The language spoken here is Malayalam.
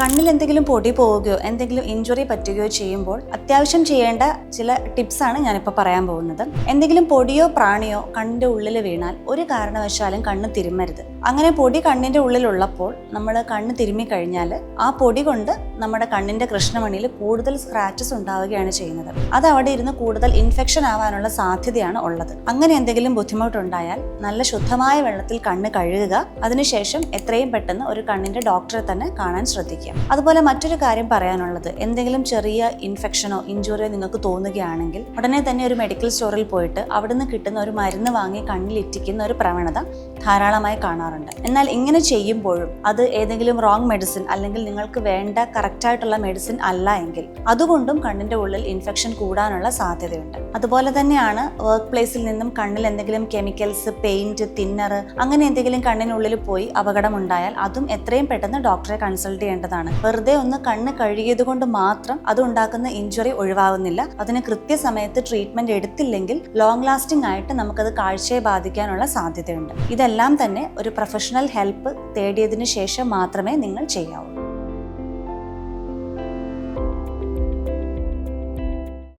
കണ്ണിൽ എന്തെങ്കിലും പൊടി പോവുകയോ എന്തെങ്കിലും ഇഞ്ചുറി പറ്റുകയോ ചെയ്യുമ്പോൾ അത്യാവശ്യം ചെയ്യേണ്ട ചില ടിപ്സാണ് ഞാനിപ്പോൾ പറയാൻ പോകുന്നത്. എന്തെങ്കിലും പൊടിയോ പ്രാണിയോ കണ്ണിൻ്റെ ഉള്ളിൽ വീണാൽ ഒരു കാരണവശാലും കണ്ണ് തിരുമ്മരുത്. അങ്ങനെ പൊടി കണ്ണിൻ്റെ ഉള്ളിലുള്ളപ്പോൾ നമ്മൾ കണ്ണ് തിരുമ്മി കഴിഞ്ഞാൽ ആ പൊടി കൊണ്ട് നമ്മുടെ കണ്ണിൻ്റെ കൃഷ്ണമണിയിൽ കൂടുതൽ സ്ക്രാച്ചസ് ഉണ്ടാവുകയാണ് ചെയ്യുന്നത്. അത് അവിടെ ഇരുന്ന് കൂടുതൽ ഇൻഫെക്ഷൻ ആവാനുള്ള സാധ്യതയാണ് ഉള്ളത്. അങ്ങനെ എന്തെങ്കിലും ബുദ്ധിമുട്ടുണ്ടായാൽ നല്ല ശുദ്ധമായ വെള്ളത്തിൽ കണ്ണ് കഴുകുക. അതിനുശേഷം എത്രയും പെട്ടെന്ന് ഒരു കണ്ണിൻ്റെ ഡോക്ടറെ തന്നെ കാണാൻ ശ്രദ്ധിക്കുക. അതുപോലെ മറ്റൊരു കാര്യം പറയാനുള്ളത്, എന്തെങ്കിലും ചെറിയ ഇൻഫെക്ഷനോ ഇഞ്ചുറിയോ നിങ്ങൾക്ക് തോന്നുകയാണെങ്കിൽ ഉടനെ തന്നെ ഒരു മെഡിക്കൽ സ്റ്റോറിൽ പോയിട്ട് അവിടുന്ന് കിട്ടുന്ന ഒരു മരുന്ന് വാങ്ങി കണ്ണിൽ ഇറ്റിക്കുന്ന ഒരു പ്രവണത ധാരാളമായി കാണാറുണ്ട്. എന്നാൽ ഇങ്ങനെ ചെയ്യുമ്പോഴും അത് ഏതെങ്കിലും റോങ് മെഡിസിൻ അല്ലെങ്കിൽ നിങ്ങൾക്ക് വേണ്ട കറക്റ്റായിട്ടുള്ള മെഡിസിൻ അല്ല എങ്കിൽ അതുകൊണ്ടും കണ്ണിൻ്റെ ഉള്ളിൽ ഇൻഫെക്ഷൻ കൂടാനുള്ള സാധ്യതയുണ്ട്. അതുപോലെ തന്നെയാണ് വർക്ക് പ്ലേസിൽ നിന്നും കണ്ണിൽ എന്തെങ്കിലും കെമിക്കൽസ്, പെയിന്റ്, തിന്നർ അങ്ങനെ എന്തെങ്കിലും കണ്ണിനുള്ളിൽ പോയി അപകടമുണ്ടായാൽ അതും എത്രയും പെട്ടെന്ന് ഡോക്ടറെ കൺസൾട്ട് ചെയ്യേണ്ടതാണ്. വെറുതെ ഒന്ന് കണ്ണ് കഴുകിയത് കൊണ്ട് മാത്രം അതുണ്ടാക്കുന്ന ഇഞ്ചുറി ഒഴിവാകുന്നില്ല. അതിന് കൃത്യസമയത്ത് ട്രീറ്റ്മെന്റ് എടുത്തില്ലെങ്കിൽ ലോങ് ലാസ്റ്റിംഗ് ആയിട്ട് നമുക്കത് കാഴ്ചയെ ബാധിക്കാനുള്ള സാധ്യതയുണ്ട്. ഇതെല്ലാം തന്നെ ഒരു പ്രൊഫഷണൽ ഹെൽപ്പ് തേടിയതിനു ശേഷം മാത്രമേ നിങ്ങൾ ചെയ്യാവൂ.